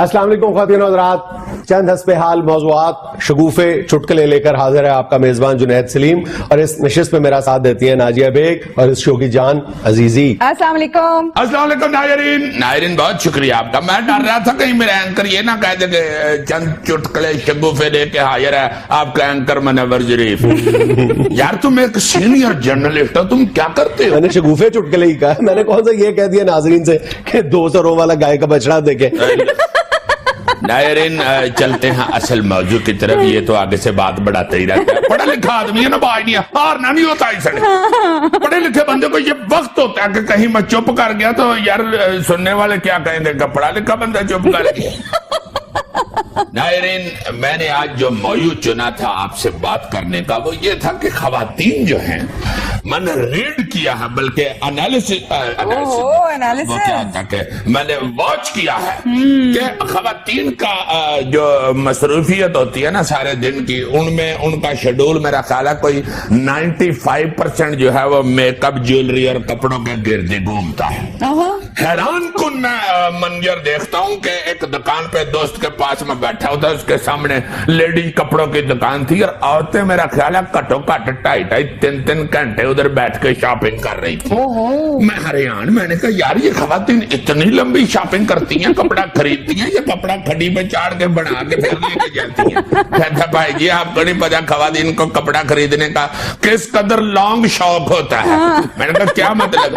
السلام علیکم خواتین و حضرات، چند حسب حال موضوعات شگوفے چٹکلے لے کر حاضر ہے آپ کا میزبان جنید سلیم، اور اس نشست میں میرا ساتھ دیتی ہیں ناجیہ بیگ اور اس شو کی جان عزیزی۔ السلام علیکم۔ السلام علیکم ناظرین بہت شکریہ آپ کا۔ میں ڈر رہا تھا کہیں میرا اینکر یہ نہ کہہ دے کہ چند چٹکلے شگوفے لے کے حاضر ہے آپ کا اینکر منور ظریف۔ یار تم ایک سینئر جرنلسٹ ہو، تم کیا کرتے ہو؟ میں نے شگوفے چٹکلے ہی کہا، میں نے کون سا یہ کہہ دیا ناظرین سے کہ 2 سروں والا گائے کا بچڑا دیکھے۔ ناظرین چلتے ہیں اصل موضوع کی طرف، یہ تو آگے سے بات بڑھاتے ہی رہتا ہے۔ پڑھا لکھا آدمی ہے نا، بھائی نہیں ہارنا نہیں ہوتا اس نے۔ پڑھے لکھے بندے کو یہ وقت ہوتا ہے کہ کہیں میں چپ کر گیا تو یار سننے والے کیا کہیں گے کہ پڑھا لکھا بندہ چپ کر گیا۔ ناظرین میں نے آج جو موضوع چنا تھا آپ سے بات کرنے کا وہ یہ تھا کہ خواتین جو ہیں، میں نے ریڈ کیا ہے بلکہ میں نے واچ کیا ہے کہ خواتین کا جو مصروفیت ہوتی ہے نا سارے دن کی، ان میں ان کا شیڈول میرا خیال ہے کوئی 95% جو ہے وہ میک اپ، جیولری اور کپڑوں کے گرد گھومتا ہے۔ حیران کن میں منظر دیکھتا ہوں کہ ایک دکان پہ دوست کے پاس میں بیٹھا ہوتا ہے، اس کے سامنے لیڈی کپڑوں کی دکان تھی اور عورتیں میرا خیال ہے گھٹو گھٹ 2.5-3 گھنٹے ادھر بیٹھ کے شاپنگ کر رہی تھی۔ میں حیران، میں نے کہا یار یہ خواتین اتنی لمبی شاپنگ کرتی ہیں، کپڑا خریدتی ہیں، یہ کپڑا کھڑی پہ چاڑ کے بنا کے پھر لے کے جاتی ہیں۔ کہتا بھائی جی آپ کو نہیں پتا خواتین کو کپڑا خریدنے کا کس قدر لانگ شوق ہوتا ہے۔ میں نے کہا کیا مطلب؟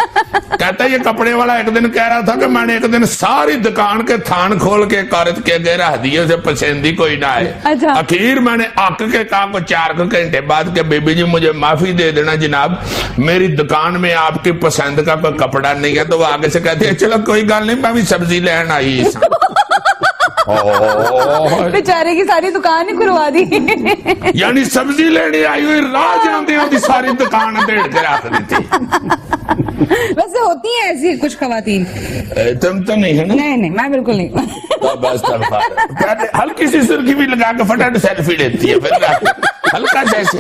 کہتا یہ کپڑے والا ایک دن کہہ رہا تھا کہ میں نے ایک دن ساری دکان کے تھان کھول کے ایک عورت کے گھر رہ دیے، اسے پسندی کوئی نہ آئے۔ اخیر میں نے آک کے کہا کو 4 گھنٹے بعد کہ بی بی جی مجھے معافی دے دینا جناب، میری دکان میں آپ کی پسند کا کوئی کپڑا نہیں ہے۔ تو وہ آگے سے کہتے ہیں چلو کوئی گل نہیں، میں بھی سبزی لین آئی۔ بیچارے کی ساری دکان ہی کھلوا دی، یعنی سبزی لینے آئی ہوئی راہ جاندے ہوتی ساری دکان دیڑ کے رکھ دیتی۔ ویسے ہوتی ہیں ایسی کچھ خواتین؟ تم تو نہیں ہے نا؟ نہیں میں بالکل نہیں۔ بس ہلکی سی سرخی بھی لگا کے فٹافٹ سیلفی لیتی ہے، پھر ہلکا جیسے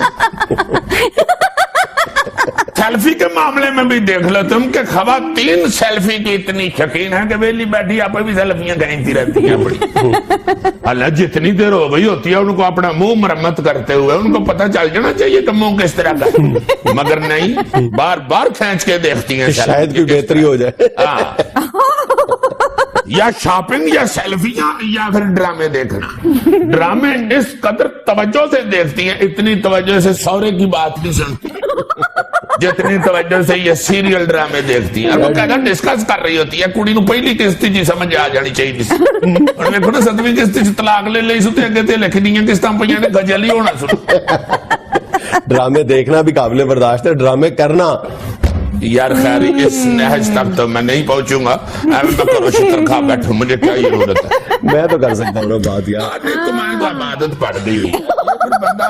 سیلفی کے معاملے میں بھی دیکھ لو تم کہ خواتین سیلفی کی اتنی شوقین ہیں کہ ویلی بیٹھی آپ بھی سیلفیاں کھینچتی رہتی ہیں بڑی۔ اللہ جتنی دیر ہو گئی ہوتی ہے ان کو اپنا منہ مرمت کرتے ہوئے ان کو پتہ چل جانا چاہیے کہ منہ کس طرح کا، مگر نہیں، بار بار کھینچ کے دیکھتی ہیں شاید کوئی بہتری ہو جائے۔ یا شاپنگ یا سیلفیاں یا پھر ڈرامے دیکھنا۔ ڈرامے اس قدر توجہ سے دیکھتی ہیں، اتنی توجہ سے سورے کی بات نہیں سنتی جتنی توجہ سے یہ سیریل ڈرامے دیکھتی ہیں۔ اور وہ کہتا ڈسکس کر رہی ہوتی ہے کڑی نو پہلی قسط جی سمجھ آ جانی چاہیے سی، اور دیکھو نا 7ویں قسط طلاق لے لئی ستے اگے تے لکھ دیاں قسطاں پਈاں نے گجل ہی ہونا سن۔ ڈرامے دیکھنا بھی قابل برداشت ہے، ڈرامے کرنا یار خیر اس نہج تک تو میں نہیں پہنچوں گا، میں کرو شکر کھا بیٹھوں، مجھے کیا ضرورت ہے؟ میں تو کر سکتا ہوں بات یار۔ تمہاری تو عبادت پڑ گئی، بندہ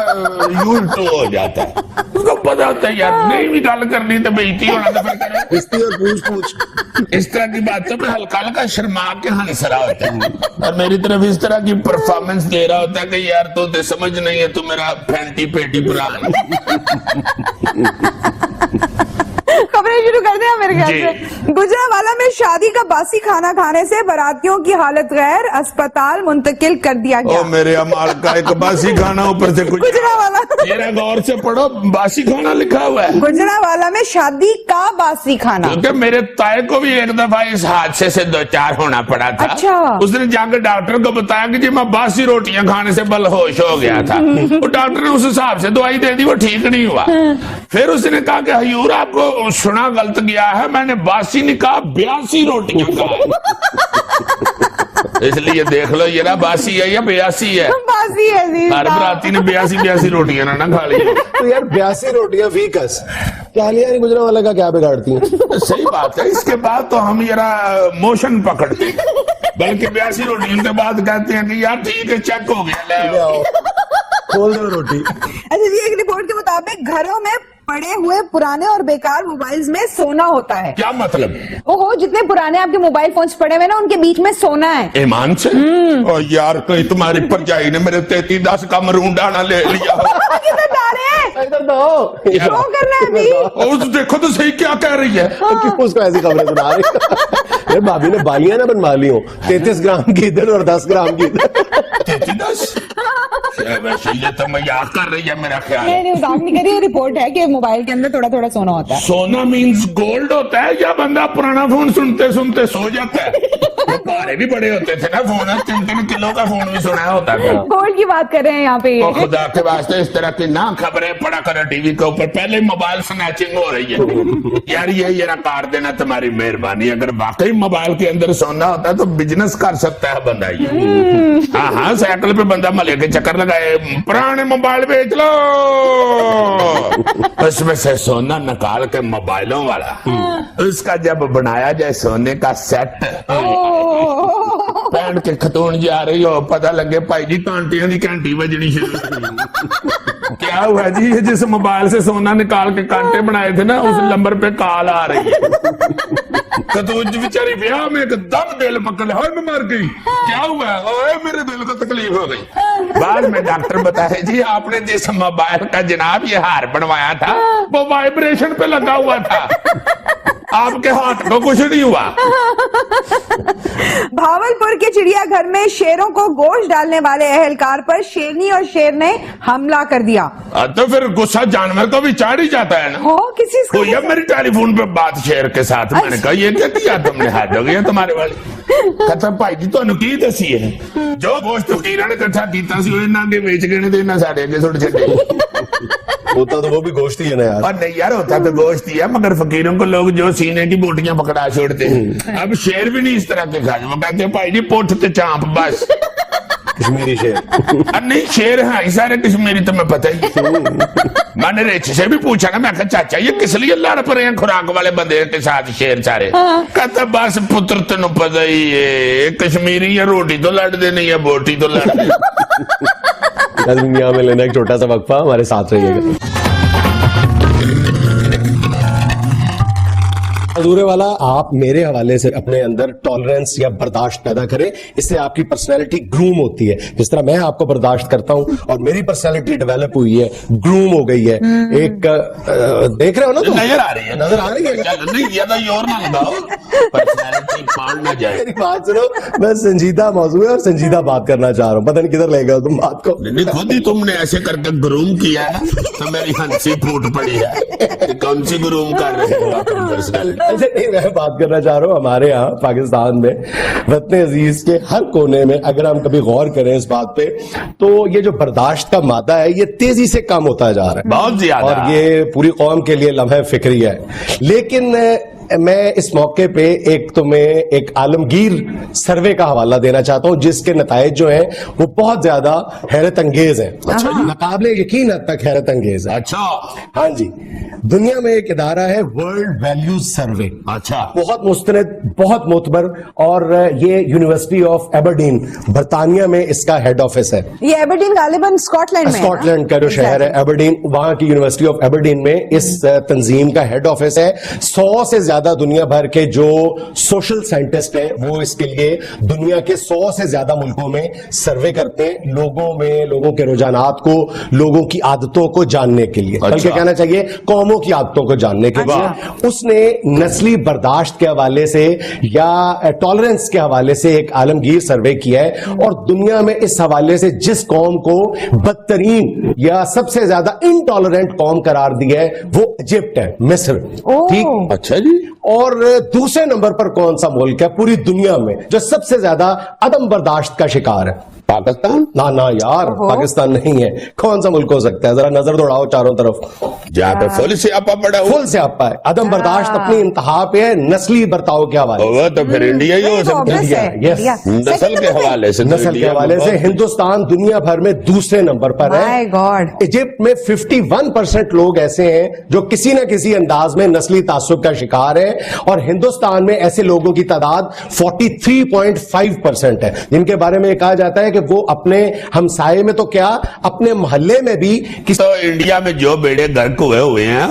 یوں تو ہو جاتا ہے، اس کو پتا ہوتا ہے یار نہیں بھی گل کرنی تو بےزتی ہونا تو پھر کرے استی اور پوچھ اس طرح کی باتوں پہ ہلکا ہلکا شرما کے ہنس رہا ہوتا ہے اور میری طرف اس طرح کی پرفارمنس دے رہا ہوتا ہے کہ یار تو سمجھ نہیں ہے، تو میرا پھینٹی پیٹی برا ہے۔ خبریں شروع کر دیں میرے خیال سے۔ گجرانوالہ میں شادی کا باسی کھانا کھانے سے براتیوں کی حالت غیر، اسپتال منتقل کر دیا گیا۔ او میرے امال کا ایک باسی کھانا اوپر سے کچھ گجرانوالہ، میرا غور سے پڑھو باسی کھانا لکھا ہوا ہے۔ گجرانوالہ میں شادی کا باسی کھانا، کیونکہ میرے تائے کو بھی ایک دفعہ اس حادثے سے 2-4 ہونا پڑا تھا۔ اچھا۔ اس نے جا کے ڈاکٹر کو بتایا کہ جی میں باسی روٹیاں کھانے سے بل ہوش ہو گیا تھا، وہ ڈاکٹر نے اس حساب سے دوائی دے دی، وہ ٹھیک نہیں ہوا۔ پھر اس نے کہا کہ حضور آپ کو سنا غلط گیا ہے، میں نے باسی نہیں کہا 82 روٹیاں کھا۔ اس لیے دیکھ لو یہ نا باسی ہے یا 82 ہے، باسی ہے جی۔ ہر براتی نے 82 روٹیاں نہ کھا لی۔ تو یار 82 روٹیاں فیکس کیا لیا نہیں گجرانوالہ کا، کیا بگاڑتی ہیں؟ صحیح بات ہے، اس کے بعد تو ہم ذرا موشن پکڑتے ہیں، بلکہ 82 روٹیوں کے بعد کہتے ہیں کہ یار ٹھیک ہے چیک ہو گیا، لے آؤ کھول دو روٹی۔ اچھا جی، ایک رپورٹ کے مطابق گھروں میں पड़े हुए पुराने और बेकार मोबाइल्स में सोना होता है। क्या मतलब? ओहो, जितने पुराने आपके मोबाइल फोन्स पड़े हुए ना उनके बीच में सोना है। ईमान से? ओ यार, कहीं तुम्हारी परजाई ने मेरे 3310 का मरून डाना ले लिया हो। किधर जा रहे हैं? इधर दो, शो करना है अभी। और देखो तो सही क्या कह रही है। क्यों उसको ऐसी खबरें सुना रही? भाभी ने बालियां ना बनवा ली हो, 33 ग्राम की इधर और 10 ग्राम की इधर। 3310? वैसे ये तो मजाक कर रही है मेरा ख्याल। नहीं मजाक नहीं करी, रिपोर्ट है कि मोबाइल के अंदर थोड़ा थोड़ा सोना होता है। सोना मीन्स गोल्ड होता है या बंदा पुराना फोन सुनते सुनते सो जाता है? वो भारे भी बड़े होते थे ना फोन, 3-3 किलो का फोन भी सुनाया होता था। गोल्ड की बात कर रहे हैं यहाँ पे। और खुदा के वास्ते इस तरह की ना खबरें पड़ा करें टीवी के ऊपर। पहले मोबाइल स्नैचिंग हो रही है यार, ये ना काट देना तुम्हारी मेहरबानी। अगर वाकई मोबाइल के अंदर सोना होता है तो बिजनेस कर सकता है बंदा ये। हाँ, साइकिल पे बंदा मले के चक्कर लगाए, पुराने मोबाइल बेच लो, उसमें से सोना निकाल के मोबाइलों वाला उसका जब बनाया जाए सोने का सेट, पहन के खतून जा रही हो, पता लगे भाई जी कांटियों की घंटी बजनी शुरू। क्या हुआ जी, ये जिस मोबाइल से सोना निकाल के कांटे बनाए थे ना, उस नंबर पे कॉल आ रही है। तो बेचारी ब्याह में एकदम दिल पकड़, हाय मैं मर गई, क्या हुआ? ओए मेरे दिल को तकलीफ हो गई। बाद में डॉक्टर बताए जी आपने जिस मोबाइल का जनाब ये हार बनवाया था वो वाइब्रेशन पे लगा हुआ था, आपके हाथ को कुछ नहीं हुआ। भावलपुर के चिड़ियाघर में शेरों को गोश्त डालने वाले एहलकार पर शेरनी और शेर ने हमला कर दिया। तो फिर गुस्सा जानवर को भी चाड़ ही जाता है ना। हो किसी को ये मेरी टेलीफोन पे बात शेर के साथ, मैंने कहा ये क्या किया तुमने, हाथ हो गया तुम्हारे वाली। कहता भाई जी ਤੁਹਾਨੂੰ ਕੀ ਦਸੀ ਹੈ ਜੋ ਗੋਸ਼ਤ ਫਕੀਰਾਂ ਨੇ ਇਕੱਠਾ ਕੀਤਾ ਸੀ ਉਹ ਇਹਨਾਂ ਦੇ ਵੇਚ ਗਏ ਨੇ ਤੇ ਇਹਨਾਂ ਸਾਡੇ ਅੱਗੇ ਸੁੱਟ ਛੱਡੇ। होता तो वो भी गोश्त ही है ना यार। और नहीं यार, होता तो गोश्त ही है, मगर फकीरों को लोग जो सीने की बोटियां पकड़ा छोड़ते हैं। अब शेर भी नहीं इस तरह के खाते, वो कहते हैं भाई जी पोठ ते चांप बस। कश्मीरी शेर। नहीं शेर है सारे कश्मीरी, तुम्हें पता ही। मैंने रेच से भी पूछा ना, मैं कहा चाचा ये किस लिए लड़ पड़े हैं खुराक वाले बंदे के साथ शेर सारे? कहता बस पुत्र तेन पता ही है, कश्मीरी या रोटी तो लड़ दे नहीं या बोटी तो लड़ दे। दुनिया में लेना एक छोटा सा वक्फा, हमारे साथ रहिएगा। हजूरे वाला, आप मेरे हवाले से अपने अंदर टॉलरेंस या बर्दाश्त पैदा करें, इससे आपकी पर्सनैलिटी ग्रूम होती है। जिस तरह मैं आपको बर्दाश्त करता हूं और मेरी पर्सनैलिटी डेवलप हुई है, ग्रूम हो गई है। एक देख रहे हो ना तुम? नजर आ रही है, नजर आ रही है। नहीं ज्यादा जोर ना लगाओ, पर्सनैलिटी पाड़ ना जाए। मेरी बात सुनो, मैं संजीदा मौजूद है और संजीदा बात करना चाह रहा हूँ, पता नहीं किधर ले गए तुम बात को। नहीं खुद ही तुमने ऐसे करके ग्रूम किया है ना, तो मेरी हंसी फूट पड़ी है। कौन सी ग्रूम कर रहे हो पर्सनैलिटी? अच्छा नहीं, मैं बात करना चाह रहा हूँ हमारे यहाँ पाकिस्तान में वतन अजीज के हर कोने में अगर हम कभी गौर करें इस बात पे, तो ये जो बर्दाश्त का मादा है ये तेजी से कम होता जा रहा है, बहुत ज्यादा, और ये पूरी कौम के लिए लम्हे फिक्री है। लेकिन मैं इस मौके पे तुम्हें एक आलमगीर सर्वे का हवाला देना चाहता हूं जिसके नताइज जो हैं वो बहुत ज्यादा हैरत अंगेज हैं। अच्छा, मुकाबले यकीन हद तक हैरत अंगेज है। अच्छा हाँ जी, दुनिया में एक इदारा है वर्ल्ड वैल्यूज सर्वे। अच्छा, बहुत मुस्तनद, बहुत मोतबर, और ये यूनिवर्सिटी ऑफ एबरडीन बरतानिया में इसका हेड ऑफिस है। ये एबरडीन गालिबन स्कॉटलैंड में, स्कॉटलैंड का जो शहर है एबरडीन, वहां की यूनिवर्सिटी ऑफ एबरडीन में इस तंजीम का हेड ऑफिस है। 100 से ज्यादा दुनिया भर के जो सोशल साइंटिस्ट हैं वो इसके लिए दुनिया के 100 से ज्यादा मुल्कों में सर्वे करते हैं, लोगों के रुझानात को, लोगों की आदतों को जानने के लिए, बल्कि कहना चाहिए कौमों की आदतों को जानने के लिए। उसने नस्ली बर्दाश्त के हवाले से या टॉलरेंस के हवाले से एक आलमगीर सर्वे किया है, और दुनिया में इस हवाले से जिस कौम को बदतरीन या सबसे ज्यादा इनटॉलरेंट कौम करार दिया है वो इजिप्ट है, मिस्र। ठीक, अच्छा जी। और दूसरे नंबर पर कौन सा मुल्क है पूरी दुनिया में जो सबसे ज्यादा अदम बर्दाश्त का शिकार है? पाकिस्तान। ना ना यार, पाकिस्तान नहीं है। कौन सा मुल्क हो सकता है? जरा नजर दौड़ाओ चारों तरफ। जाकर फुल से आपा पड़ा, फुल से आपा है। अदम बर्दाश्त अपनी इंतहा पे है नस्ली बर्ताव के हवाले। वो तो फिर इंडिया ही हो सकता है। यस, नस्ल के हवाले से, नस्ल के हवाले से हिंदुस्तान दुनिया भर में दूसरे नंबर पर है। My God. इजिप्ट में 51% लोग ऐसे हैं जो किसी न किसी अंदाज में नस्ली तासुब का शिकार है, और हिंदुस्तान में ऐसे लोगों की तादाद 43.5% है, जिनके बारे में कहा जाता है कि وہ اپنے ہمسائے میں تو کیا اپنے محلے میں بھی تو انڈیا میں جو بیڑے گرک ہوئے ہیں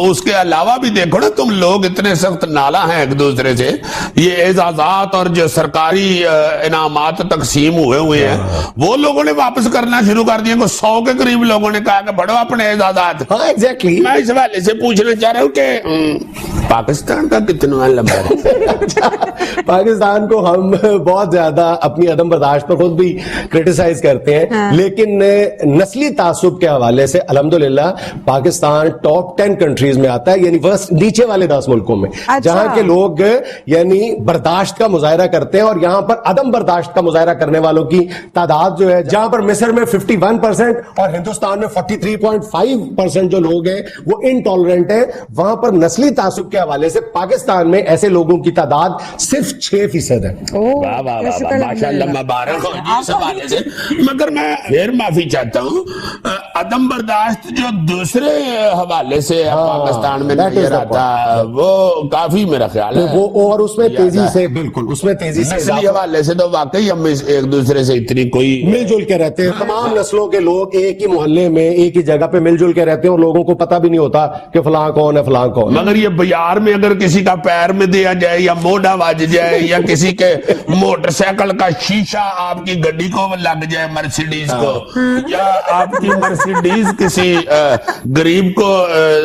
اس کے علاوہ بھی دیکھو نا تم لوگ اتنے سخت نالا ہیں ایک دوسرے سے. یہ اعزازات اور جو سرکاری انعامات تقسیم ہوئے ہیں وہ لوگوں نے واپس کرنا شروع کر دیا. 100 کے قریب لوگوں نے کہا کہ بڑھو اپنے اعزازات. ہاں ایگزیکٹلی. میں اس حوالے سے پوچھنا چاہ رہا ہوں کہ پاکستان کا کتنا لمبا ہے؟ پاکستان کو ہم بہت زیادہ اپنی عدم برداشت پر خود بھی کرٹیسائز کرتے ہیں, لیکن نسلی تعصب کے حوالے سے الحمدللہ پاکستان ٹاپ 10 کنٹریز میں آتا ہے, یعنی نیچے والے 10 ملکوں میں جہاں کے لوگ یعنی برداشت کا مظاہرہ کرتے ہیں. اور یہاں پر عدم برداشت کا مظاہرہ کرنے والوں کی تعداد جو ہے, جہاں پر مصر میں 51% اور ہندوستان میں 43.5% جو لوگ ہیں وہ انٹالرنٹ ہیں, وہاں پر نسلی تعصب کے حوالے سے پاکستان میں ایسے لوگوں کی تعداد صرف 6% ہے. ماشاءاللہ مبارک ہو جی اس حوالے سے. مگر میں پھر معافی چاہتا ہوں, عدم برداشت جو دوسرے حوالے سے پاکستان میں نظر آتا وہ کافی میرا خیال ہے وہ, اور اس میں تیزی سے, بالکل اس میں تیزی سے نسلی حوالے سے تو واقعی ہم ایک دوسرے سے اتنی کوئی مل جل کے رہتے ہیں. تمام نسلوں کے لوگ ایک ہی محلے میں ایک ہی جگہ پہ مل جل کے رہتے ہیں اور لوگوں کو پتہ بھی نہیں ہوتا کہ فلاں کون ہے فلاں کون. مگر یہ بیار میں اگر کسی کا پیر میں دیا جائے یا موڈا بج جائے یا کسی کے موٹر سائیکل کا شیشہ آپ کی گڈی کو لگ جائے, مرسیڈیز کو, یا آپ کی مرسیڈیز کسی غریب کو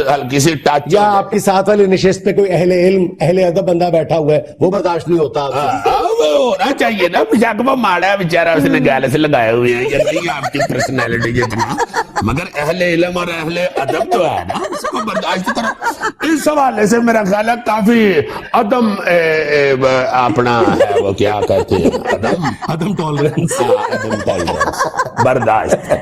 ہلکی سی ٹچ, یا آپ کی ساتھ والی نشست پہ کوئی اہل علم اہل ادب بندہ بیٹھا ہوا ہے, وہ برداشت نہیں ہوتا. ہونا چاہیے نا, بشک وہ ماڑا ہے بیچارہ, اس نے گالے سے لگائے ہوئے ہیں, یہ نہیں آپ کی پرسنالٹی جتنا, مگر اہل علم اور اہل ادب تو ہے نا, اس کو برداشت کرو. اس حوالے سے میرا خیال ہے کافی عدم اپنا ہے وہ کیا کہتے ہیں عدم ٹالرنس, برداشت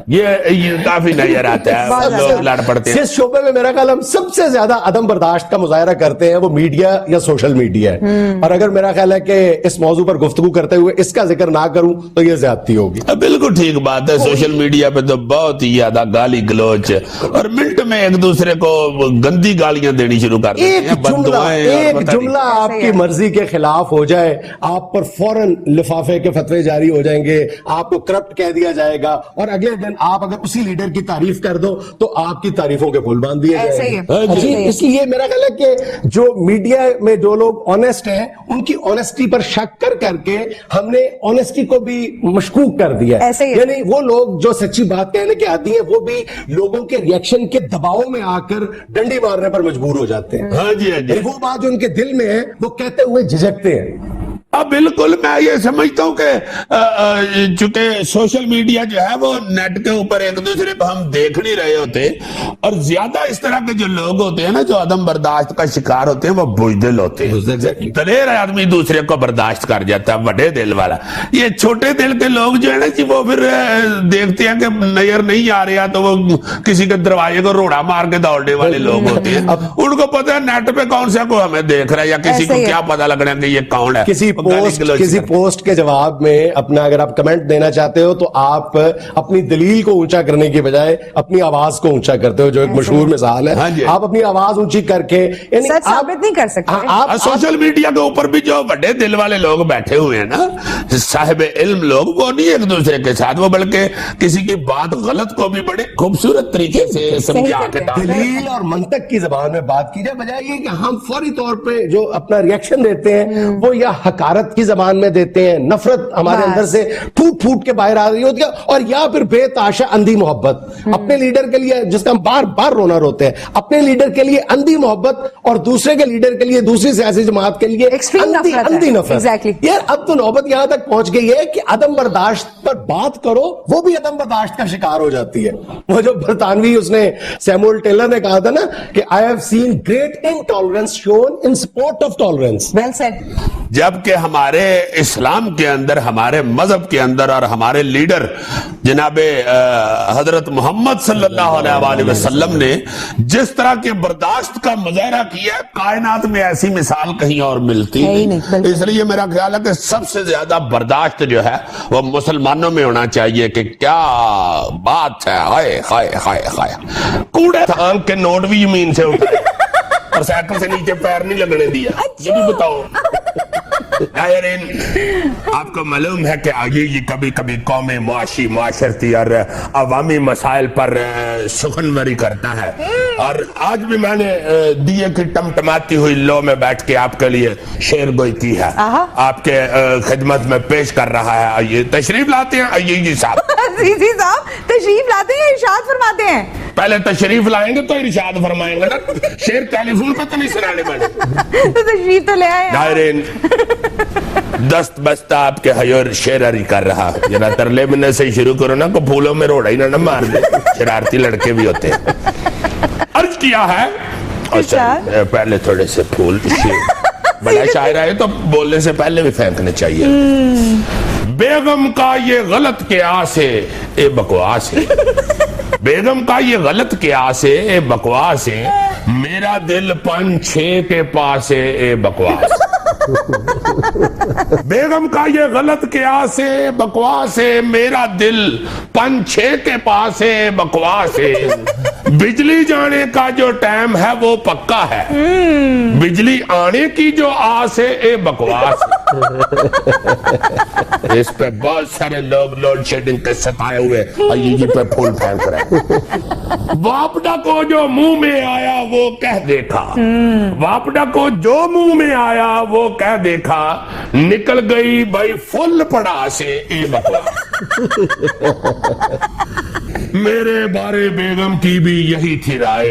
یہ کافی نظر آتا ہے. لوگ لڑ پڑتے ہیں. جس شعبے میں میرا خیال ہم سب سے زیادہ عدم برداشت کا مظاہرہ کرتے ہیں وہ میڈیا یا سوشل میڈیا ہے, اور اگر میرا خیال ہے کہ اس موضوع پر گفتگو کرتے ہوئے اس کا ذکر نہ کروں تو یہ زیادتی ہوگی. بالکل ٹھیک بات ہے. سوشل میڈیا پہ تو بہت ہی زیادہ گالی گلوچ اور منٹ میں ایک دوسرے کو گندی گالیاں دینی شروع کر دیتے ہیں. ایک جملہ آپ کی مرضی کے خلاف ہو جائے, آپ پر فوراً لفافے کے فتوے جاری ہو جائیں گے, آپ کو کرپٹ کہہ دیا جائے گا, اور اگلے دن آپ اگر اسی لیڈر کی تعریف کر دو تو آپ کی تعریفوں کے پھول باندھ دیے جائیں گے. اس لیے میرا خیال ہے کہ جو میڈیا میں جو لوگ آنےسٹ ہیں ان کی آنےسٹی پر شک کر کر کے ہم نے آنےسٹی کو بھی مشکوک کر دیا ہے. یعنی وہ لوگ جو سچی بات کہنے کے عادی ہیں وہ بھی لوگوں کے ریئیکشن کے دباؤ میں آ کر ڈنڈی مارنے پر مجبور ہو جاتے ہیں. ہاں جی, وہ بات جو ان کے دل میں ہے وہ کہتے ہوئے جھجکتے ہیں. بالکل میں یہ سمجھتا ہوں کہ چونکہ سوشل میڈیا جو ہے وہ نیٹ کے اوپر ایک دوسرے کو ہم دیکھ نہیں رہے ہوتے, اور زیادہ اس طرح کے جو لوگ ہوتے ہیں نا جو عدم برداشت کا شکار ہوتے ہیں وہ بزدل ہوتے ہیں. دلیر آدمی دوسرے کو برداشت کر جاتا ہے, بڑے دل والا. یہ چھوٹے دل کے لوگ جو ہے نا جی وہ پھر دیکھتے ہیں کہ نظر نہیں آ رہا تو وہ کسی کے دروازے کو روڑا مار کے دوڑنے والے لوگ ہوتے ہیں. ان کو پتا ہے نیٹ پہ کون سا کو ہمیں دیکھ رہا ہے, یا کسی کو کیا پتا لگ رہا ہے کہ یہ کون ہے. کسی پوسٹ کے جواب میں اپنا اگر آپ کمنٹ دینا چاہتے ہو تو آپ اپنی دلیل کو اونچا کرنے کی بجائے اپنی آواز کو اونچا کرتے ہو, جو ایک مشہور مثال ہے. آپ اپنی آواز اونچی کر کے یعنی سچ ثابت نہیں کر سکتے. آپ سوشل میڈیا کے اوپر بھی جو بڑے دل والے لوگ بیٹھے ہوئے ہیں نا, صاحب علم لوگ, وہ نہیں ایک دوسرے کے ساتھ, وہ بلکہ کسی کی بات غلط کو بھی بڑے خوبصورت طریقے سے سمجھا کے دلیل اور منطق کی زبان میں بات کی جائے, بجائے یہ کہ ہم فوری طور پہ جو اپنا ریئیکشن دیتے ہیں وہ یا حقارت کی زبان میں دیتے ہیں, نفرت ہمارے اندر سے پھوٹ پھوٹ کے باہر آ رہی ہوتی ہے, اور یا پھر بے تحاشا اندھی محبت اپنے لیڈر کے لیے, جس کا ہم بار بار رونا روتے ہیں, اپنے لیڈر کے لیے اندھی محبت اور دوسرے کے لیڈر کے لیے, دوسری سیاسی جماعت کے لیے اندھی نفرت. یار اب تو نوبت یہاں تک پہنچ گئی ہے کہ عدم برداشت پر بات کرو وہ بھی عدم برداشت کا شکار ہو جاتی ہے. وہ جو برطانوی اس نے سیموئل ٹیلر نے کہا تھا نا کہ I have seen great intolerance shown in support of tolerance. Well said. جبکہ ہمارے اسلام کے اندر, ہمارے مذہب کے اندر اور ہمارے لیڈر جناب حضرت محمد صلی اللہ علیہ وآلہ وسلم نے جس طرح کے برداشت کا مظاہرہ کیا, کائنات میں ایسی مثال کہیں اور ملتی نہیں. اس لیے میرا خیال ہے کہ سب سے زیادہ برداشت جو ہے وہ مسلمانوں میں ہونا چاہیے. کہ کیا بات ہے, ہائے ہائے ہائے ہائے, کوڑے تھان کے نوٹ بھی زمین سے اٹھائے اور سائیکل سے نیچے پیر نہیں لگنے دیا. یہ بھی بتاؤ नायरीन, आपको मालूम है कि ये कभी कभी कौमी मुआशी माशरती और अवामी मसाइल पर सुखनवरी करता है, और आज भी मैंने दिए की टमटमाती हुई लो में बैठ के आपके लिए शेर गोई की है, आपके खिदमत में पेश कर रहा है। आइए तशरीफ लाते हैं अय्यूजी साहब। अजीजी साहब तशरीफ लाते हैं, इरशाद फरमाते हैं। पहले तशरीफ लाएंगे तो इरशाद फरमाएंगे ना, शेर टेलीफोन पे तो नहीं सुनाने वाले। तो तशरीफ तो ले आए आप। नायरीन, दस्त बस्ता आपके हयोर शेररी कर रहा, जरा तरले मिलने से शुरू करो ना, को फूलों में रोड़ा ही ना मार दे, शरारती लड़के भी होते हैं। अर्ज किया है, अच्छा पहले थोड़े से फूल, बड़ा शायर है तो बोलने से पहले भी फेंकने चाहिए। बेगम का ये गलत कियास है, ए बकवास है। बेगम का ये गलत कियास है, ए बकवास है। मेरा दिल 5-6 के पास है, ए बकवास। बेगम का ये गलत कियास है, बकवास है। मेरा दिल 5-6 के पास है, बकवास है। बिजली जाने का जो टाइम है वो पक्का है, बिजली आने की जो आस है, ए बकवास। इस पे बहुत सारे लोग लोड शेडिंग के सताए हुए अय्यूजी पे फूल फेंक रहे। वापडा को जो मुंह में आया वो कह देखा, वापडा को जो मुंह में आया वो कह देखा, निकल गई भाई फुल पड़ा से, ए बकवास। मेरे बारे बेगम की भी यही थी राय,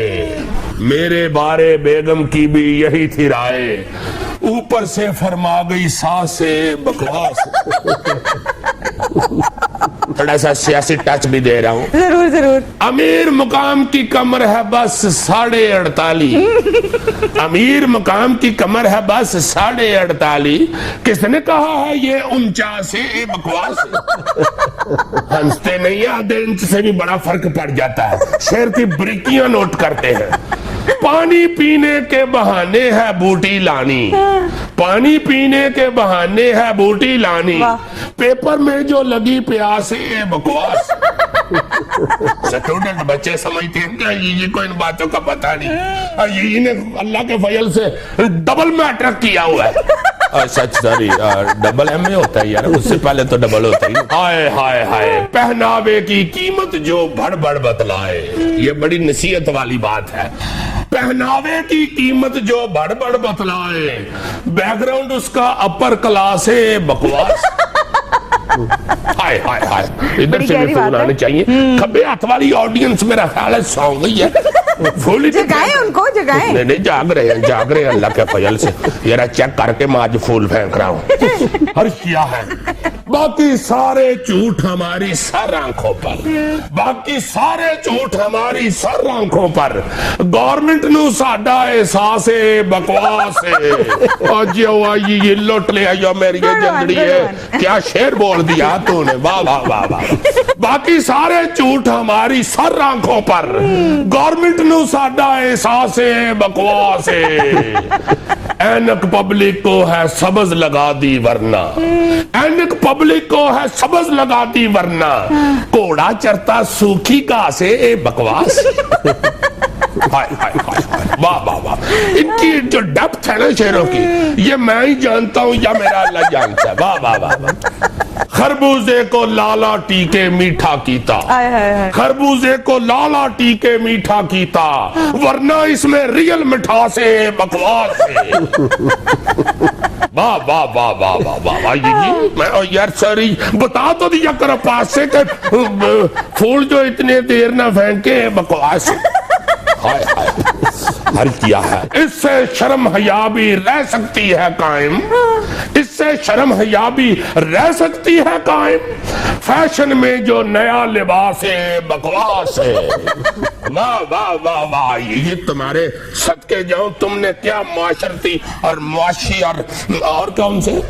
मेरे बारे बेगम की भी यही थी राय, ऊपर से फरमा गई सासे, बकवास। थोड़ा सा सियासी टच भी दे रहा हूँ। जरूर जरूर। अमीर मुकाम की कमर है बस 48.5, अमीर मुकाम की कमर है बस 48.5, किसने कहा है ये 49 है, बकवास। हंसते नहीं, आधे इंच से भी बड़ा फर्क पड़ जाता है, शेर की बरीकियां नोट करते हैं। पानी पीने के बहाने है बूटी लानी, पानी पीने के बहाने है बूटी लानी, पेपर में जो लगी प्यास है, बकवास। स्टूडेंट बच्चे समझते हैं कि ये कोई इन बातों का पता नहीं, ये ने अल्लाह के फजल से डबल मैट्रिक किया हुआ है। सच सॉरी, डबल एमए होता है यार, उससे पहले तो डबल होता ही। हाय हाय हाय, पहनावे की कीमत जो बढ़ बढ़ बतलाए, ये बड़ी नसीहत वाली बात है। पहनावे की कीमत जो बढ़ बढ़ बतलाए, बैकग्राउंड उसका अपर क्लास है, बकवास। हाय हाय हाय, इधर से भी फूल आने चाहिए। खब्बे हाथ वाली ऑडियंस मेरा ख्याल है सौ गई है, फूल जगाएं उनको, जगाएं। नहीं नहीं, जाग रहे हैं अल्लाह के फजल से। यार चेक करके मैं आज फूल फेंक रहा हूँ। हर किया है, बाकी सारे झूठ हमारी सर आंखों पर, बाकी सारे झूठ हमारी सर आंखों पर, गवर्नमेंट नू साडा एहसास है, बकवास है। आज ये लुट ले आयो मेरी जंदड़ी है, क्या शेर बोल दिया तूने, वाह वाह वाह वाह। बाकी सारे झूठ हमारी सर आंखों पर, गवर्नमेंट नू साडा एहसास है, बकवास है। ऐनक पब्लिक को है सबज लगा दी वरना, ऐनक पब्लिक को है सबज लगा दी वरना, घोड़ा चरता सूखी घास है, ए बकवास। हाय हाय हाय, वाह वाह वाह। इनकी जो डेप्थ है ना शेरों की, ये मैं ही जानता हूँ या मेरा अल्लाह जानता है, वाह वाह वाह वाह। खरबूजे को लाला टीके मीठा कीता, खरबूजे को लाला टीके मीठा कीता, वरना इसमें रियल मिठास है, बकवास है। वाह वाह वाह वाह वाह वाह वाह। यार सॉरी, बता तो दिया करो पास से कि फूल जो इतने देर ना फेंके, बकवास है। हाय हाय, हर किया है। इससे शर्म हया भी रह सकती है कायम, इससे शर्म हया भी रह सकती है कायम, फैशन में जो नया लिबास है, बकवास है। वाह वाह वाह वाह, ये तुम्हारे सदके जाऊं, तुमने क्या माशरती और मुआशी और कौन से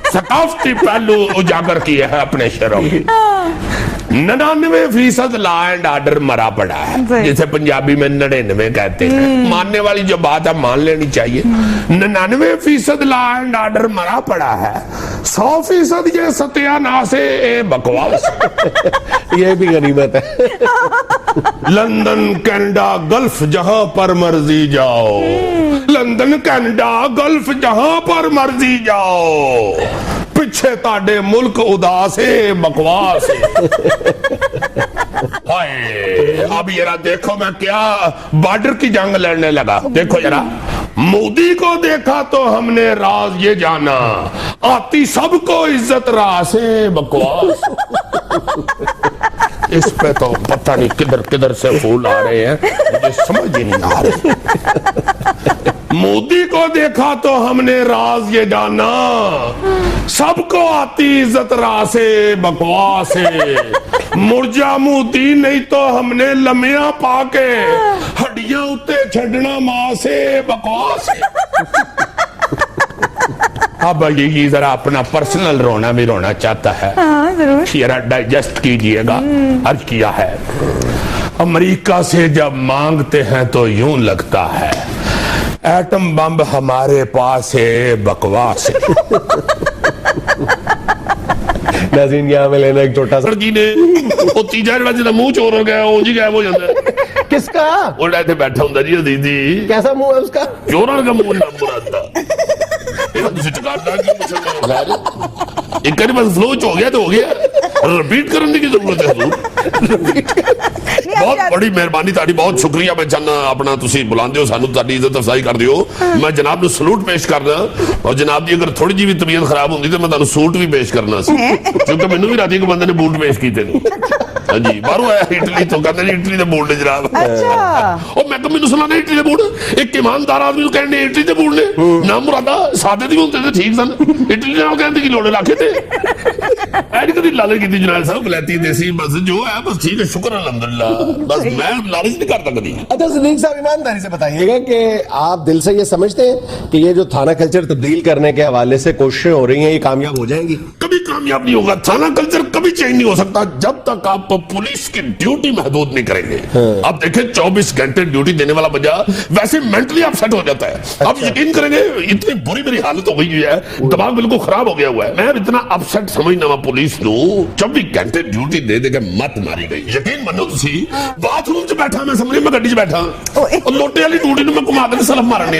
सकाफती पहलू उजागर किए हैं अपने शेरों की। 99% लॉ एंड ऑर्डर मरा पड़ा है, जिसे पंजाबी में 99 कहते हैं। मानने वाली जो बात है मान लेनी चाहिए। 99% लॉ एंड ऑर्डर मरा पड़ा है, 100% ये सत्यानाश है, बकवास। ये भी गनीमत है। लंदन कनाडा गल्फ जहां पर मर्जी जाओ, लंदन लंदन कैनेडा गल्फ जहां पर मर्जी जाओ, पीछे ताडे मुल्क उदास है बकवास है। हाय अब जरा देखो मैं क्या बॉर्डर की जंग लड़ने लगा। देखो जरा, मोदी को देखा तो हमने राज ये जाना, आती सबको इज्जत रास है बकवास। इस पे तो पता नहीं किधर किधर से फूल आ रहे हैं, मुझे समझ ही नहीं आ रही। मोदी को देखा तो हमने राज ये जाना, सबको आती इज्जत रासे बकवास है। मुर्जा मोदी नहीं तो हमने लमिया पाके हड्डियां उत्ते छड़ना मासे बकवास है। अब ये जरा अपना पर्सनल रोना भी रोना चाहता है, हाँ जरूर। जरा डाइजेस्ट कीजिएगा। अर्ज किया है, अमेरिका से जब मांगते हैं तो यूं लगता है एटम बम हमारे पास है बकवास है। नाज़रीन यहाँ में लेना एक छोटा सा लड़की ने वो तीजा जड़ा जिहदा मुंह चोर हो गया वो जी गायब हो जाता है। किसका वो इत्थे बैठा हुंदा जी दीदी, कैसा मुंह है उसका? चोरां का मुंह ना मुरादा एक बार बस फ्लो हो गया तो हो गया, रिपीट करने की जरूरत है हजूर। बहुत बड़ी मेहरबानी ताड़ी, बहुत शुक्रिया। मैं चाहना अपना तुसी बुलांदे हो सानू, ताड़ी इज्जत अफजाई करदे हो। मैं जनाब नू सलूट पेश करना, और जनाब दी अगर थोड़ी जी भी तबीयत खराब होंदी तो मैं तुहानू सूट भी पेश करना सी, क्योंकि मैनू भी राती एक बंदे ने बूट पेश कीते ने। हाँ जी, बाहरों आया इटली तो, कहते ने इटली दे बूट ने जनाब। अच्छा ओ मैं कहा मैनू सुनाना इटली दे बूट, एक ईमानदार आदमी नू कहने इटली दे बूट ने ना मुरादा सादे दी हुंदे ते ठीक सन, इटली नाल कहंदे की लोड़ लाखे ते ऐडी कदी लालच कीती जनाब साहब, बलैती देसी बस जो है बस ठीक है, शुक्र अल्हम्दुलिल्लाह, बस मैं लालच नहीं करता कभी। अच्छा सिद्दीक साहब, ईमानदारी से बताइएगा कि आप दिल से ये समझते हैं कि ये जो थाना कल्चर तब्दील करने के हवाले से कोशिशें हो रही हैं, ये कामयाब हो जाएंगी? कभी कामयाब नहीं होगा। थाना कल्चर कभी चेंज नहीं हो सकता जब तक आप पुलिस की ड्यूटी महदूद नहीं करेंगे। आप देखें 24 घंटे ड्यूटी देने वाला बंदा वैसे मेंटली अपसेट हो जाता है। आप यकीन करेंगे इतनी बुरी मेरी हालत हो गई है, दिमाग बिल्कुल खराब हो गया हुआ है। मैं इतना अपसेट समझना पुलिस नू 24 घंटे ड्यूटी दे दे के मत मारी गई। यकीन मनो तुसी, बाथरूम च बैठा मैं समझ मैं गड्डी च बैठा और लोटे वाली ड्यूटी नू मैं घुमा के सलफ मारने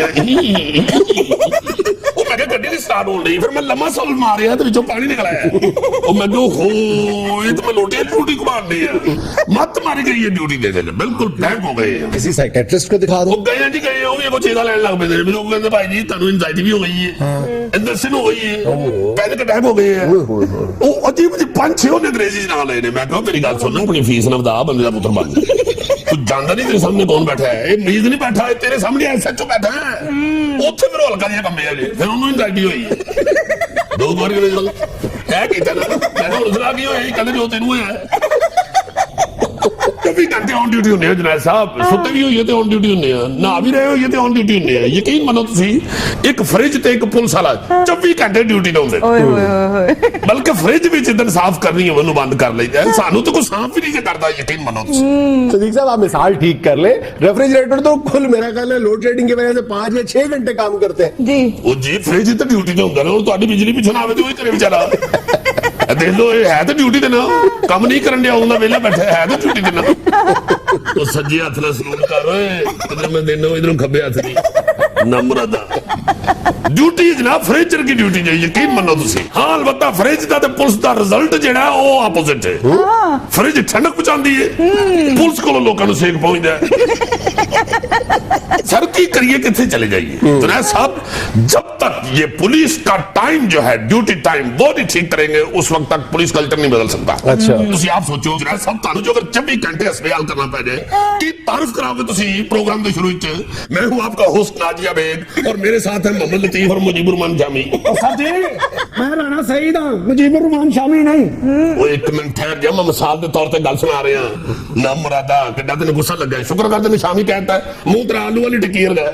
मैं गड्डी नहीं स्टार्ट हो रही, फिर मैं लम्मा सलफ मारिया तो विचों पानी निकल आया और मैं हो ये तो मैं लोटे वाली ड्यूटी घुमानी है, मत मारी गई है ड्यूटी दे दे, बिल्कुल बैंक हो गए। किसी साइकेट्रिस्ट को दिखा दो। गए जी गए, वो भी को चेता लेने लग पे लोग कहते भाई जी तुहानू एंजाइटी भी हो गई है, इंडस्ट्री हो गई है, पैनिक अटैक हो गए हैं। वो अजीब अजीब 5-6 ने अंग्रेजी नाम लेने। मैं कहा मेरी गल सुन, अपनी फीस ना बता, बंदे का पुत्र बन। तू जानता नहीं तेरे सामने कौन बैठा है, ये मरीज नहीं बैठा है, तेरे सामने एसएचओ बैठा है। ਉੱਥੇ ਫਿਰ ਹਲਕਾ ਜਿਹਾ ਕੰਮੇ ਆ ਜੇ, ਫਿਰ ਉਹਨੂੰ ਇੰਜਾਇਟੀ ਹੋਈ 2 ਵਾਰ ਕਹਿ ਕੀਤਾ ਨਾ, ਮੈਂ ਹੁਣ ਸੁਣਾ ਕੀ ਹੋਇਆ ਕਹਿੰਦੇ ਜੋ ਤੈਨੂੰ ਹੋਇਆ। 24 घंटे ऑन ड्यूटी ਹੁੰਦੇ ਆ ਜਨਾਬ ਸਾਹਿਬ, ਸੁੱਤੇ ਵੀ ਹੋਈਏ ਤੇ ਔਨ ਡਿਊਟੀ ਹੁੰਦੇ ਆ, ਨਹਾ ਵੀ ਰਹੇ ਹੋਈਏ ਤੇ ਔਨ ਡਿਊਟੀ ਹੁੰਦੇ ਆ। ਯਕੀਨ ਮੰਨੋ ਤੁਸੀਂ, ਇੱਕ ਫ੍ਰਿਜ ਤੇ ਇੱਕ ਪੁਲਿਸ ਵਾਲਾ 24 ਘੰਟੇ ਡਿਊਟੀ ਤੇ ਹੁੰਦੇ ਨੇ। ਬਲਕਿ ਫ੍ਰਿਜ ਵਿੱਚ ਜਦੋਂ ਸਾਫ਼ ਕਰਨੀ ਹੈ ਉਹਨੂੰ ਬੰਦ ਕਰ ਲਈਦਾ, ਸਾਨੂੰ ਤਾਂ ਕੋਈ ਸਾਫ਼ ਵੀ नहीं करता। यकीन मानो सदीक साहब, आप मिसाल ठीक कर ले, रेफ्रिजरेटर तो कुल मेरा ख्याल है लोड शेडिंग की वजह से 5 या 6 घंटे काम करते हैं जी। ਉਹ ਜੀ ਫ੍ਰਿਜ ਤੇ ਡਿਊਟੀ ਤੇ ਹੁੰਦਾ ਨਾ, ਹੁਣ ਤੁਹਾਡੀ ਬਿਜਲੀ ਪਿੱਛੋਂ ਨਾ ਆਵੇ ਤੇ ਉਹ ਹੀ ਕਰੇ ਵਿਚਾਰਾ। ਦੇਖ ਲੋ ਇਹ ਹੈ ਤਾਂ ਡਿਊਟੀ ਤੇ ਨਾ, ਕੰਮ ਨਹੀਂ ਕਰਨ ਡਿਆ ਹੁੰਦਾ, ਵੇਲਾ ਬੈਠਾ ਹੈ ਤਾਂ ਡਿਊਟੀ ਤੇ ਨਾ। ਉਹ ਸੱਜੇ ਹੱਥ ਨਾਲ ਸਲੂਟ ਕਰ ਓਏ, ਇਧਰ ਮੈਂ ਦੇਣਾ ਇਧਰੋਂ ਖੱਬੇ ਹੱਥ ਦੀ ਨਾ ਮੁਰਾਦਾ। ड्यूटी जनाब फ्रिज की ड्यूटी जो यकीन मनो तुसी। हाँ अलबत्ता फ्रिज का पुलिस का रिजल्ट जेड़ा वो ऑपोजिट है। फ्रिज ठंडक पहुंचाती है, पुलिस को लोगों को सेक पहुंचता है। सर की करिए कितने चले जाइए तो ना साहब, जब तक ये पुलिस का टाइम जो है ड्यूटी टाइम वो नहीं ठीक करेंगे उस वक्त तक पुलिस कल्चर नहीं बदल सकता। अच्छा तुसी आप सोचो जनाब साहब, तानू जो अगर 24 घंटे अस्पताल करना पै जाए कि तारीफ कराओगे तुसी प्रोग्राम के शुरू में। मैं हूं आपका होस्ट नाजिया बेग और मेरे साथ है मोहम्मद लतीफ और मुजीबुर रहमान शामी। सर जी मैं राणा सईद हां, मुजीबुर रहमान शामी नहीं। वो एक मिनट ठहर जा, मैं मिसाल के तौर पे गल सुना रहा हां ना मुरादा। किड्डा तेन गुस्सा लगा, शुक्र कर तेन शामी कहता है, मुंह तेरा आलू वाली टिकीर गया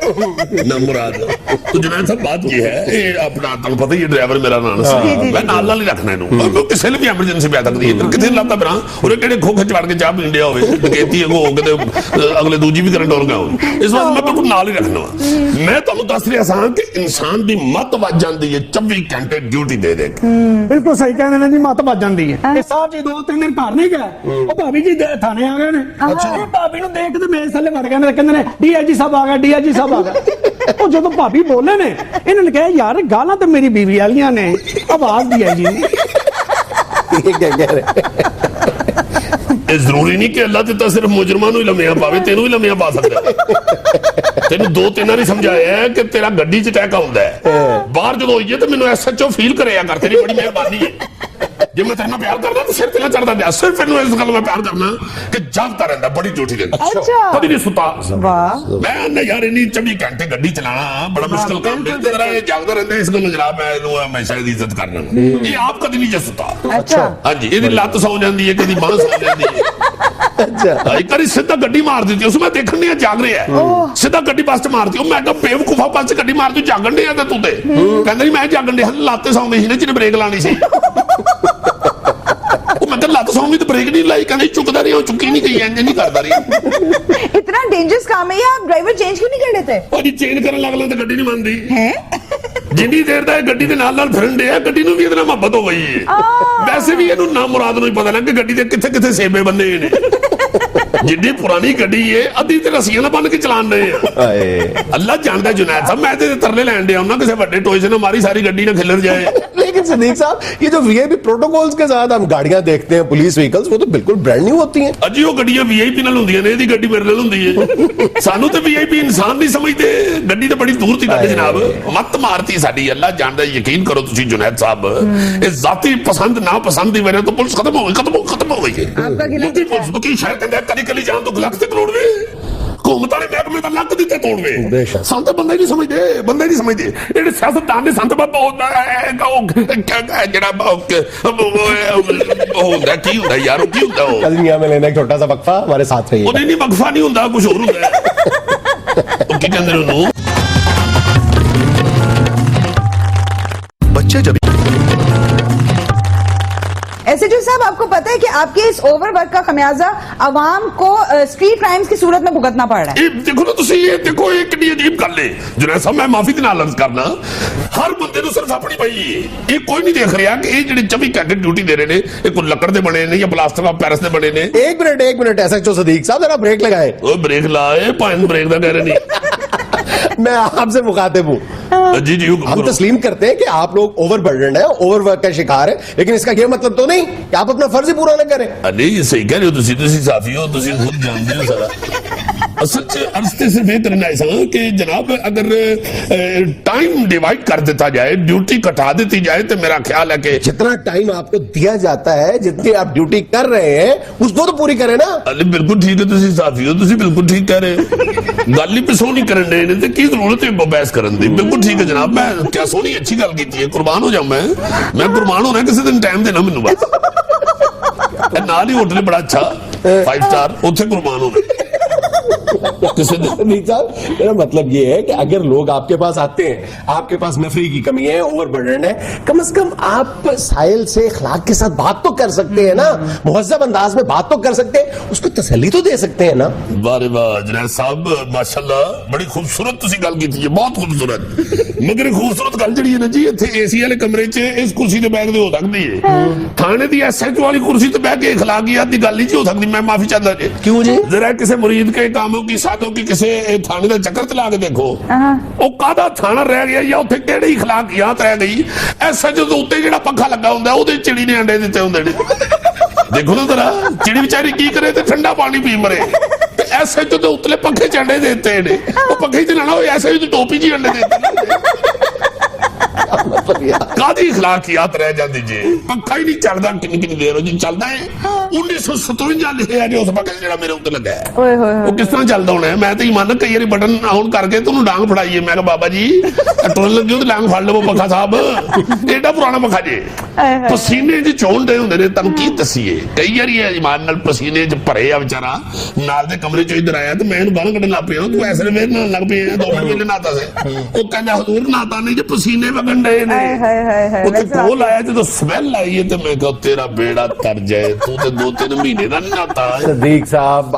ना मुराद। तो जनाब साहब बात की है, ये अपना तुहानू पता ही है ड्राइवर मेरा नाम सी, मैं नाल नाल ही रखना इहनू, किसी ने भी एमरजेंसी पै सकदी है। किथे लाता फिरां और किहड़े खोखे च वड़ के चाह पींदे होवे, डकैती हो किते अगले दूजी भी करंट और गया हो, इस वास्ते मैं बिल्कुल नाल ही रखना वा। ਮੈਂ ਤੁਹਾਨੂੰ ਦੱਸ ਰਿਹਾ ਸਾਂ ਕਿ ਇਨਸਾਨ ਦੀ ਮੱਤ ਵੱਜ ਜਾਂਦੀ ਹੈ 24 ਘੰਟੇ ਡਿਊਟੀ ਦੇ ਦੇ ਕੇ। ਬਿਲਕੁਲ ਸਹੀ ਕਹਿੰਦੇ ਨੇ ਜੀ, ਮੱਤ ਵੱਜ ਜਾਂਦੀ ਹੈ। ਇਹ ਸਾਹਿਬ ਜੀ 2-3 ਦਿਨ ਘਰ ਨਹੀਂ ਗਏ, ਉਹ ਭਾਬੀ ਜੀ ਥਾਣੇ ਆ ਗਏ ਨੇ। ਇਹ ਭਾਬੀ ਨੂੰ ਦੇਖ ਕੇ ਮੇਰੇ ਥੱਲੇ ਵੜ ਗਏ ਨੇ, ਕਹਿੰਦੇ ਨੇ DIG ਸਾਹਿਬ ਆ ਗਏ, DIG ਸਾਹਿਬ ਆ ਗਏ। ਉਹ ਜਦੋਂ ਭਾਬੀ ਬੋਲੇ ਨੇ, ਇਹਨਾਂ ਨੇ ਕਿਹਾ ਯਾਰ ਗਾਲਾਂ ਤਾਂ ਮੇਰੀ ਬੀਵੀ ਵਾਲੀਆਂ ਨੇ, ਆਵਾਜ਼ DIG ਨੇ। ये क्या कह रहे? ਇਹ ਜ਼ਰੂਰੀ ਨਹੀਂ ਕਿ ਅੱਲਾ ਤੇ ਤਾਂ ਸਿਰਫ ਮੁਜਰਮਾਂ ਨੂੰ ਹੀ ਲੰਮੀਆਂ ਪਾਵੇ, ਤੈਨੂੰ ਵੀ ਲੰਮੀਆਂ ਪਾ ਸਕਦਾ ਹੈ। ਤੈਨੂੰ 2-3 ਵਾਰੀ ਸਮਝਾਇਆ ਹੈ ਕਿ ਤੇਰਾ ਗੱਡੀ 'ਚ ਅਟੈਕ ਆਉਂਦਾ ਹੈ, ਬਾਹਰ ਜਦੋਂ ਹੋਈਏ ਤੇ ਮੈਨੂੰ SHO ਫੀਲ ਕਰਿਆ ਕਰ, ਤੇਰੀ ਬੜੀ ਮਿਹਰਬਾਨੀ ਹੈ। ਜੇ ਮੈਂ ਤੇਰੇ ਨਾਲ ਪਿਆਰ ਕਰਦਾ ਤਾਂ ਸਿਰ ਤੇ ਨਾ ਚੜਦਾ ਜਾ, ਸਿਰਫ ਇਹਨੂੰ ਇਸ ਗੱਲ ਮੈਂ ਪਿਆਰ ਕਰਨਾ ਕਿ ਜਾਗਦਾ ਰਹਿੰਦਾ, ਬੜੀ ਡਿਊਟੀ ਦਿੰਦਾ, ਅੱਛਾ। ਕਦੀ ਨਹੀਂ ਸੁੱਤਾ। ਵਾਹ। ਮੈਂ ਨਾ ਯਾਰ ਇੰਨੀ 24 ਘੰਟੇ ਗੱਡੀ ਚਲਾਣਾ ਬੜਾ ਮੁਸ਼ਕਲ ਕੰਮ ਹੈ, ਤੇਰਾ ਇਹ ਜਾਗਦਾ ਰਹਿੰਦਾ, ਇਸ ਗੱਲ ਜਨਾਬ ਮੈਂ ਇਹਨੂੰ ਹਮੇਸ਼ਾ ਇਹਦੀ ਇੱਜ਼ਤ ਕਰਨਾ। ਇਹ ਆਪ ਕਦੀ ਨਹੀਂ ਜੇ ਸੁੱਤਾ। अच्छा ਹਾਂਜੀ, ਇਹਦੀ ਲੱਤ ਸੌ ਜਾਂਦੀ ਹੈ, ਕਦੀ ਬਾਂਹ ਸੌ ਜਾਂਦੀ ਹੈ। अच्छा ਇੱਕ ਵਾਰੀ ਸਿੱਧਾ ਗੱਡੀ ਮਾਰ ਦਿੱਤੀ, ਉਸ ਮੈਂ ਦੇਖਣ ਨਹੀਂ ਜਾਗ ਰਿਹਾ ਹੈ, ਸਿੱਧਾ ਗੱਡੀ ਬੱਸ ਚ ਮਾਰਤੀ। ਉਹ ਮੈਂ ਕਿਹਾ ਬੇਵਕੂਫਾ, ਬੱਸ ਚ ਗੱਡੀ ਮਾਰ ਤੂੰ ਜਾਗਣ ਡਿਆ ਤੇ ਤੂੰ ਤੇ ਕਹਿੰਦਾ ਨਹੀਂ ਮੈਂ ਜਾਗਣ ਡਿਆ, ਲੱਤ ਸੌਂ ਗਈ ਸੀ ਨਾ ਜਿਹਨੇ ਬ੍ਰੇਕ ਲਾਣੀ ਸੀ। ਉਹ ਮੈਂ ਕਿਹਾ ਲੱਤ ਸੌਂ ਗਈ ਤੇ ਬ੍ਰੇਕ ਨਹੀਂ ਲਾਈ, ਕਹਿੰਦਾ ਚੁੱਕਦਾ ਰਹੀ, ਉਹ ਚੁੱਕੀ ਨਹੀਂ ਗਈ, ਇੰਜ ਨਹੀਂ ਕਰਦਾ ਰਹੀ। इतना डेंजरस काम है ये, आप ड्राइवर चेंज क्यों नहीं कर लेते? ਉਹ ਜੀ ਚੇਂਜ ਕਰਨ ਲੱਗ ਲੈਂਦਾ ਗੱਡੀ ਨਹੀਂ ਮੰਨਦੀ। हैं? ਜਿੰਨੀ ਦੇਰ ਦਾ ਇਹ ਗੱਡੀ ਦੇ ਨਾਲ ਫਿਰਨ ਡਿਆ, ਗੱਡੀ ਨੂੰ ਵੀ ਇਹਦੇ ਨਾਲ ਮੁਹੱਬਤ ਹੋ ਗਈ ਹੈ। ਵੈਸੇ ਵੀ ਇਹਨੂੰ ਨਾ ਮੁਰਾਦ ਨੂੰ ਹੀ ਪਤਾ ਲੱਗ ਕਿ ਗੱਡੀ ਦੇ ਕਿੱਥੇ ਕਿੱਥੇ ਸੇਬੇ ਬੰਨੇ ਨੇ। ਜਿੱਡੀ ਪੁਰਾਣੀ ਗੱਡੀ ਏ, ਅੱਧੀ ਤੇ ਰੱਸੀਆਂ ਨਾਲ ਬੰਨ ਕੇ ਚਲਾਣ ਰਹੇ ਆ। ਅੱਲਾ ਜਾਣਦਾ ਜੁਨੈਦ ਸਾਹਿਬ, ਮੈਂ ਤੇ ਤਰਲੇ ਲੈਣ ਡਿਆ ਉਹਨਾਂ ਕਿਸੇ ਵੱਡੇ ਟੋਏ से ना मारी सारी गड्डी ना खिलर जाए। लेकिन सदीक साहब, ये जो VIP प्रोटोकॉल्स के साथ हम गाड़ियां देखते हैं, पुलिस व्हीकल्स, वो तो बिल्कुल ब्रांड न्यू होती हैं। अजी वो गड्डियां VIP नाल हुंदियां ने, इहदी गड्डी मेरे नाल हुंदी है। सानू ते VIP इंसान नहीं समझदे, गड्डी तो बड़ी दूर थी गड्डी जनाब। मत मारती साडी, अल्लाह जानदा, यकीन करो तुसी जुनैद साहब, इस जाती पसंद ना पसंद दी वजह तो पुलिस खत्म हो गई है। आपका खिलाफ पुलिस की शायद कहंदा कली जान तो लख ते करोड़ वे हुकूमतां ने महकमे दा लख दिते तोड़वे। बेशक। संत बंदे नहीं समझदे, बंदे नहीं समझदे। ਜਿਹੜੇ ਸਿਆਸਤਦਾਨ ਨੇ ਸੰਤ ਬਾਬਾ ਹੁੰਦਾ ਹੈ, ਜਿਹੜਾ ਹੁੰਦਾ ਕੀ ਹੁੰਦਾ ਯਾਰ, ਉਹ ਕੀ ਹੁੰਦਾ ਉਹ? कलमिया में लेना एक छोटा सा वक्फा, हमारे साथ रहिए। ਉਹਦੇ ਨਹੀਂ ਵਕਫਾ ਨਹੀਂ ਹੁੰਦਾ, ਕੁਝ ਹੋਰ ਹੁੰਦਾ ਹੈ। ਉਹ ਕੀ ਕਹਿੰਦੇ ਨੇ ਉਹਨੂੰ? बच्चे जब SHO साहब, आपको पता है कि आपके इस ओवरवर्क का खमियाजा अवाम को स्ट्रीट क्राइम्स की सूरत में भुगतना पड़ रहा है। ਇਹ ਦੇਖੋ ਨਾ ਤੁਸੀਂ, ਇਹ ਦੇਖੋ ਇਹ ਕਿੰਨੀ ਅਜੀਬ ਗੱਲ ਹੈ ਜੁਨੈਦ ਸਾਹਿਬ, ਮੈਂ ਮਾਫੀ ਦੇ ਨਾਲ ਅਰਜ਼ ਕਰਨਾ, ਹਰ ਬੰਦੇ ਨੂੰ ਸਿਰਫ ਆਪਣੀ ਪਈ ਹੈ। ਇਹ ਕੋਈ ਨਹੀਂ ਦੇਖ ਰਿਹਾ ਕਿ ਇਹ ਜਿਹੜੇ 24 ਘੰਟੇ ਡਿਊਟੀ ਦੇ ਰਹੇ ਨੇ, ਇਹ ਕੋਈ ਲੱਕੜ ਦੇ ਬਣੇ ਨੇ ਜਾਂ ਪਲਾਸਟਿਕ ਆਫ ਪੈਰਿਸ ਦੇ ਬਣੇ ਨੇ। एक मिनट SHO सदीक साहब, जरा ब्रेक लगाएं। ਉਹ ਬ੍ਰੇਕ ਲਾਏ, ਭਾਵੇਂ ਬ੍ਰੇਕ ਦਾ ਕਹਿ ਰਹੇ ਨਹੀਂ। मैं आपसे मुखातिब हूँ। जी जी हुक्म हम करो। तस्लीम करते हैं कि आप लोग ओवरबर्डन है, ओवरवर्क का शिकार है, लेकिन इसका ये मतलब तो नहीं कि आप अपना फर्ज ही पूरा न करें। नहीं सही कह रहे हो, ਤੁਸੀਂ ਸਾਫੀ ਹੋ, ਤੁਸੀਂ ਖੁਦ ਜਾਣਦੇ ਹੋ ਸਾਰਾ। असल च अर्ज ते सिर्फ ये करना है कि जनाब अगर टाइम डिवाइड कर देता जाए, ड्यूटी कटा देती जाए, तो मेरा ख्याल है कि जितना टाइम आपको दिया जाता है, जितनी आप ड्यूटी कर रहे हैं, उसको तो पूरी करें ना। अरे बिल्कुल ठीक है, ਤੁਸੀਂ ਸਾਫੀ ਹੋ, ਤੁਸੀਂ ਬਿਲकुल ठीक कह रहे हो। ਗੱਲ ਹੀ ਪਿਛੋਂ ਨਹੀਂ ਕਰਨ ਦੇ ਨੇ ਤੇ ਕੀ ਜ਼ਰੂਰਤ ਹੈ ਬਹਿਸ ਕਰਨ ਦੀ? ਬਿਲਕੁਲ ਠੀਕ ਹੈ ਜਨਾਬ, ਮੈਂ ਕਿਆ ਸੋਹਣੀ ਅੱਛੀ ਗੱਲ ਕੀਤੀ ਹੈ, ਕੁਰਬਾਨ ਹੋ ਜਾਵਾਂ ਮੈਂ ਕੁਰਬਾਨ ਹੋਣਾ, ਕਿਸੇ ਦਿਨ ਟਾਈਮ ਦੇਣਾ ਮੈਨੂੰ ਬਸ। ਨਾਲ ਹੀ ਹੋਟਲ ਬੜਾ ਅੱਛਾ 5 स्टार, ਉੱਥੇ ਕੁਰਬਾਨ ਹੋਣਾ किसी दिन। नहीं साहब, मेरा मतलब ये है कि अगर लोग आपके पास आते हैं, आपके पास नफरी की कमी है, ओवरबर्डन है, कम से कम आप साहिल से इखलाक के साथ बात तो कर सकते हैं ना, मुहज्जब अंदाज में बात तो कर सकते हैं, उसको तसल्ली तो दे सकते हैं ना। वाह वाह जनाब साहब, माशाल्लाह, बड़ी खूबसूरत तुसी गल कीती है, बहुत खूबसूरत। मगर खूबसूरत गल जी है ना जी, इत्थे AC वाले कमरे च इस कुर्सी ते बैठ के हो सकती है, थाने दी SHO वाली कुर्सी ते बैठ के इखलाकियात दी गल नहीं जी हो सकती। मैं माफी चाहता जी। क्यों जी? जरा किसी मुरीद के कामों की साधों की किसी थाने का चक्कर चला के देखो, ਉਹ ਕਾਹਦਾ ਥਾਣਾ ਰਹਿ ਗਿਆ ਜਾਂ ਉੱਥੇ ਕਿਹੜੀ ਇਖਲਾਕੀਆਤ ਰਹਿ ਗਈ? SHO ਦੇ ਉੱਤੇ ਜਿਹੜਾ ਪੱਖਾ ਲੱਗਾ ਹੁੰਦਾ, ਉਹਦੇ ਚਿੜੀ ਨੇ ਅੰਡੇ ਦਿੱਤੇ ਹੁੰਦੇ ਨੇ। ਦੇਖੋ ਨਾ ਜਰਾ, ਚਿੜੀ ਵਿਚਾਰੀ ਕੀ ਕਰੇ ਤੇ ਠੰਡਾ ਪਾਣੀ ਪੀ ਮਰੇ, ਤੇ SHO ਦੇ ਉੱਤਲੇ ਪੱਖੇ ਚ ਅੰਡੇ ਦਿੱਤੇ ਨੇ। ਉਹ ਪੱਖੇ ਚ ਨਾ ਹੋਏ, SHO ਦੀ ਟੋਪੀ ਜੀ ਅੰਡੇ ਦਿੱਤੇ। ਕਾਦੀ ਇਖਲਾਕੀਆਤ ਰਹਿ ਜਾਂਦੀ ਜੀ, ਪੱਖਾ ਹੀ ਨਹੀਂ ਚੱਲਦਾ, ਕਿੰਨੀ ਦੇਰ ਹੋ ਜੀ ਚੱਲਦਾ ਹੈ। 1957 ਲਿਖਿਆ ਜੀ ਉਸ ਪੱਖੇ ਜਿਹੜਾ ਮੇਰੇ ਉੱਤੇ ਲੱਗਾ ਹੈ, ਉਹ ਕਿਸ ਤਰ੍ਹਾਂ ਚੱਲਦਾ ਹੋਣਾ? ਮੈਂ ਤਾਂ ਇਮਾਨ ਕਈ ਵਾਰੀ ਬਟਨ ਆਨ ਕਰਕੇ ਤੁਹਾਨੂੰ ਡਾਂਗ ਫੜਾਈਏ, ਮੈਂ ਕਿਹਾ ਬਾਬਾ ਜੀ ਟੁਰਨ ਲੱਗੇ ਹੋ ਤੇ ਡਾਂਗ ਫੜ ਲਵੋ ਪੱਖਾ ਸਾਹਿਬ, ਏਡਾ ਪੁਰਾਣਾ ਪੱਖਾ ਜੇ। ਪਸੀਨੇ ਚ ਚੋਣਦੇ ਹੁੰਦੇ ਨੇ, ਤੁਹਾਨੂੰ ਕੀ ਦੱਸੀਏ। ਕਈ ਵਾਰੀ ਇਮਾਨ ਨਾਲ ਪਸੀਨੇ ਚ ਭਰੇ ਆ ਵਿਚਾਰਾ, ਨਾਲ ਦੇ ਕਮਰੇ ਚੋਂ ਇੱਧਰ ਆਇਆ ਤੇ ਮੈਂ ਇਹਨੂੰ ਗਾਲਾਂ ਕੱਢਣ ਲੱਗ ਪਿਆ, ਤੂੰ ਐਸੇ ਵੇਰ ਨਾਲ ਲੱਗ ਪਿਆ 2 ਮਿੰਟ ਪਹਿਲੇ ਨਹਾਤਾ ਸੀ। ਉਹ ਕਹਿੰਦਾ ਹਜ਼ੂਰ ਨਹਾਤਾ ਨਹੀਂ ਜੇ ਪਸੀਨੇ ਵਗਣ ਡਏ ਨੇ। ਉੱਥੇ ਕੋਲ ਆਇਆ ਜਦੋਂ ਸਮੈਲ ਆਈ ਹੈ ਤੇ ਮੈਂ ਕਿਹਾ ਤੇਰਾ ਬੇੜਾ ਤਰ ਜਾਏ, ਤੂੰ ਤੇ 2-3 ਮਹੀਨੇ ਦਾ ਨਹੀਂ ਨਹਾਤਾ। सदीक साहब,